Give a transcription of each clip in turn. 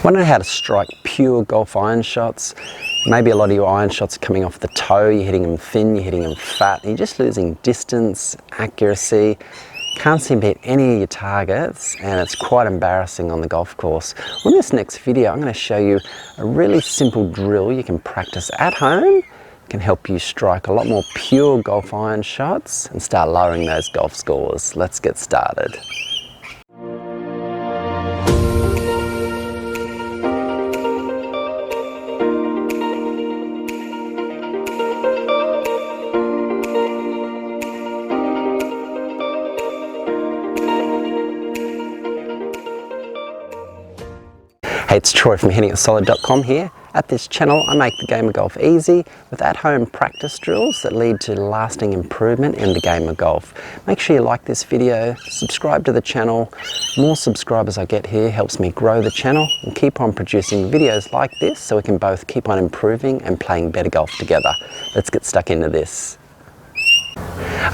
Wondering how to strike pure golf iron shots. Maybe a lot of your iron shots are coming off the toe, you're hitting them thin, you're hitting them fat, and you're just losing distance, accuracy, can't seem to hit any of your targets, and it's quite embarrassing on the golf course. Well, in this next video, I'm going to show you a really simple drill you can practice at home. It can help you strike a lot more pure golf iron shots and start lowering those golf scores. Let's get started. Hey, it's Troy from hittingitsolid.com here. At this channel, I make the game of golf easy with at-home practice drills that lead to lasting improvement in the game of golf. Make sure you like this video, subscribe to the channel. The more subscribers I get here helps me grow the channel and keep on producing videos like this so we can both keep on improving and playing better golf together. Let's get stuck into this.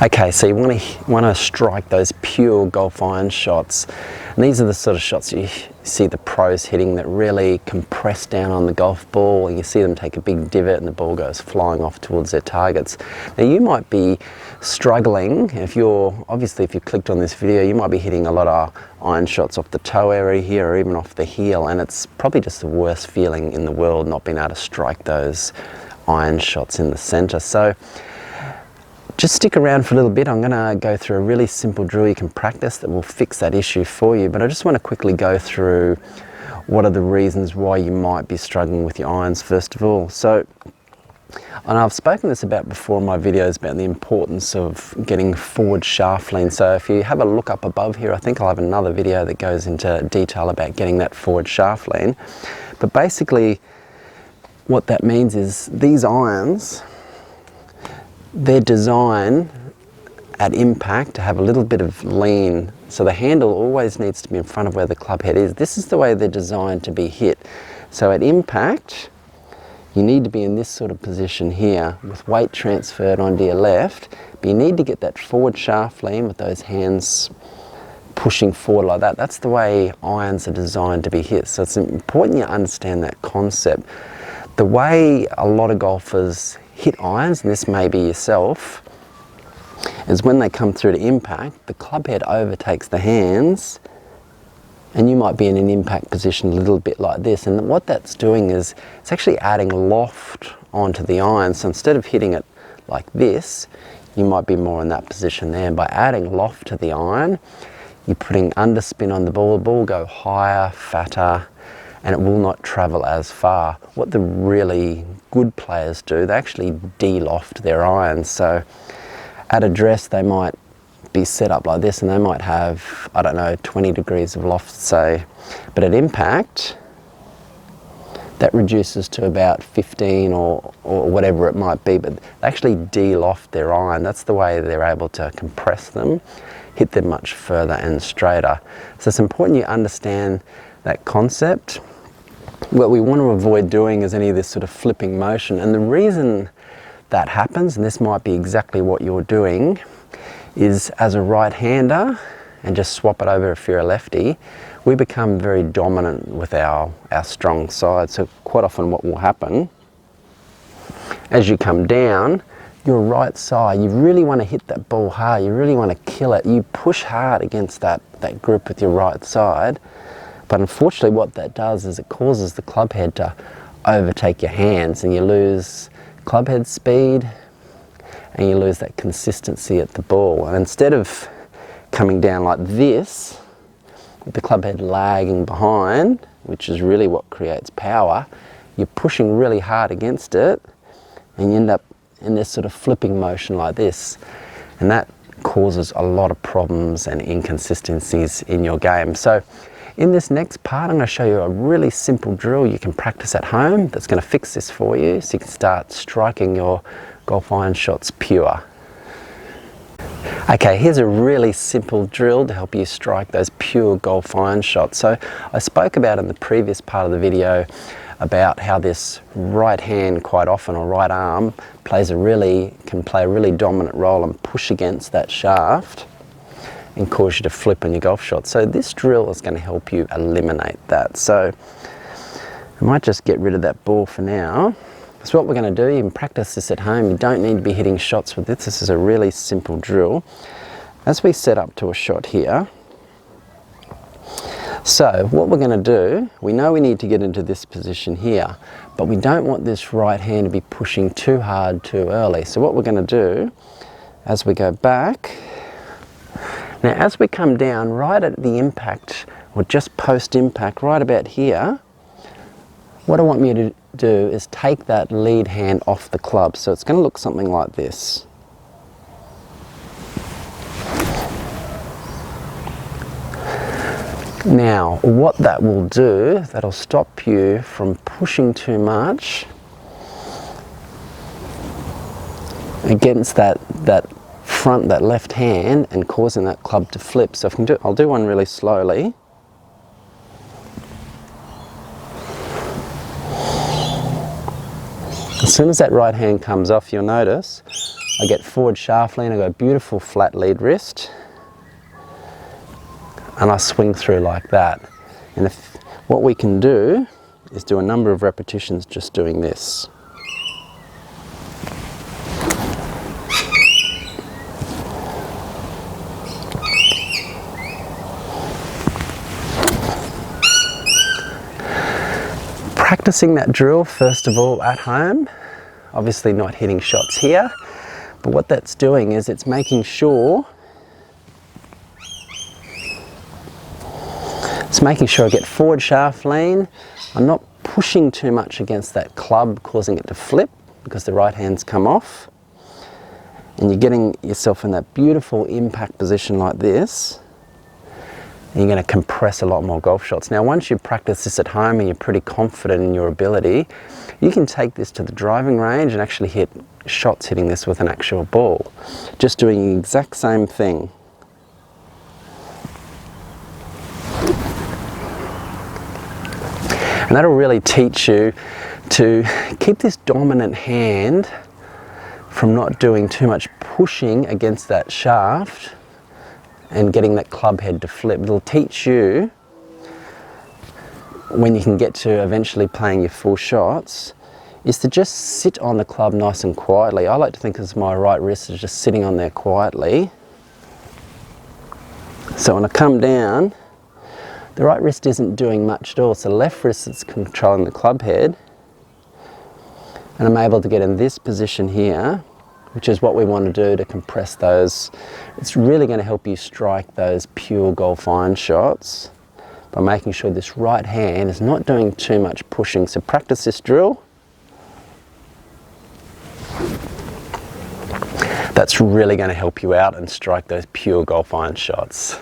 Okay, so you want to strike those pure golf iron shots. And these are the sort of shots you see the pros hitting that really compress down on the golf ball, and you see them take a big divot and the ball goes flying off towards their targets. Now you might be struggling, if you clicked on this video, you might be hitting a lot of iron shots off the toe area here or even off the heel, and it's probably just the worst feeling in the world not being able to strike those iron shots in the center. So just stick around for a little bit. I'm going to go through a really simple drill you can practice that will fix that issue for you, but I just want to quickly go through what are the reasons why you might be struggling with your irons first of all. So, and I've spoken this about before in my videos about the importance of getting forward shaft lean. So if you have a look up above here, I think I'll have another video that goes into detail about getting that forward shaft lean. But basically what that means is these irons, they're designed at impact to have a little bit of lean, so the handle always needs to be in front of where the club head is. This is the way they're designed to be hit. So at impact, you need to be in this sort of position here with weight transferred onto your left, but you need to get that forward shaft lean with those hands pushing forward like that. That's the way irons are designed to be hit. So it's important you understand that concept. The way a lot of golfers hit irons, and this may be yourself, is when they come through to impact, the club head overtakes the hands and you might be in an impact position a little bit like this, and what that's doing is it's actually adding loft onto the iron. So instead of hitting it like this, you might be more in that position there. And by adding loft to the iron, you're putting underspin on the ball will go higher, fatter, and it will not travel as far. What the really good players do, they actually de-loft their irons. So at address they might be set up like this and they might have, I don't know, 20 degrees of loft, say, but at impact that reduces to about 15 or whatever it might be, but they actually de-loft their iron. That's the way they're able to compress them, hit them much further and straighter. So it's important you understand that concept. What we want to avoid doing is any of this sort of flipping motion, and the reason that happens, and this might be exactly what you're doing, is as a right-hander, and just swap it over if you're a lefty, we become very dominant with our strong side. So quite often what will happen, as you come down, your right side, you really want to hit that ball hard, you really want to kill it, you push hard against that grip with your right side. But unfortunately what that does is it causes the club head to overtake your hands, and you lose club head speed and you lose that consistency at the ball. And instead of coming down like this, with the club head lagging behind, which is really what creates power, you're pushing really hard against it and you end up in this sort of flipping motion like this. And that causes a lot of problems and inconsistencies in your game. So in this next part, I'm going to show you a really simple drill you can practice at home that's going to fix this for you so you can start striking your golf iron shots pure. Okay, here's a really simple drill to help you strike those pure golf iron shots. So I spoke about in the previous part of the video about how this right hand quite often, or right arm, can play a really dominant role and push against that shaft and cause you to flip on your golf shot. So this drill is going to help you eliminate that. So I might just get rid of that ball for now. So what we're going to do, you can practice this at home. You don't need to be hitting shots with this. This is a really simple drill. As we set up to a shot here, so what we're going to do, we know we need to get into this position here, but we don't want this right hand to be pushing too hard too early. So what we're going to do, as we go back, now as we come down right at the impact, or just post impact, right about here, what I want you to do is take that lead hand off the club. So it's going to look something like this. Now, what that will do, that'll stop you from pushing too much against that front, that left hand, and causing that club to flip. So I'll do one really slowly. As soon as that right hand comes off, you'll notice I get forward shaft lean, I got a beautiful flat lead wrist, and I swing through like that. And what we can do is do a number of repetitions just doing this. Practicing that drill first of all at home, obviously not hitting shots here, but what that's doing is it's making sure I get forward shaft lean. I'm not pushing too much against that club, causing it to flip because the right hand's come off. And you're getting yourself in that beautiful impact position like this. And you're going to compress a lot more golf shots. Now, once you practice this at home and you're pretty confident in your ability, you can take this to the driving range and actually hit shots hitting this with an actual ball. Just doing the exact same thing. And that'll really teach you to keep this dominant hand from not doing too much pushing against that shaft and getting that club head to flip. It'll teach you, when you can get to eventually playing your full shots, is to just sit on the club nice and quietly. I like to think of my right wrist as just sitting on there quietly. So when I come down, the right wrist isn't doing much at all. It's the left wrist that's controlling the club head. And I'm able to get in this position here, which is what we want to do to compress those. It's really going to help you strike those pure golf iron shots by making sure this right hand is not doing too much pushing. So practice this drill. That's really going to help you out and strike those pure golf iron shots.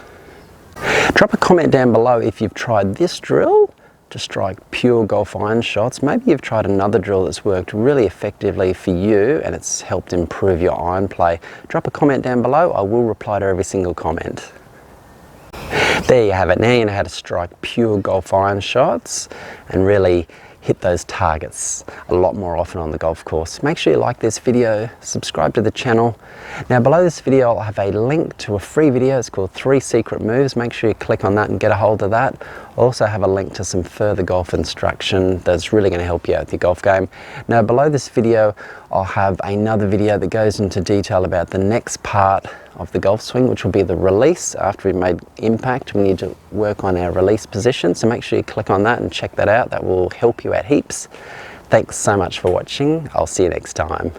Drop a comment down below if you've tried this drill to strike pure golf iron shots. Maybe you've tried another drill that's worked really effectively for you and it's helped improve your iron play. Drop a comment down below. I will reply to every single comment. There you have it. Now you know how to strike pure golf iron shots and really hit those targets a lot more often on the golf course. Make sure you like this video, subscribe to the channel. Now below this video I'll have a link to a free video. It's called 3 Secret Moves. Make sure you click on that and get a hold of that. I'll also have a link to some further golf instruction that's really going to help you out with your golf game. Now below this video I'll have another video that goes into detail about the next part of the golf swing, which will be the release. After we've made impact, we need to work on our release position. So make sure you click on that and check that out. That will help you out heaps. Thanks so much for watching. I'll see you next time.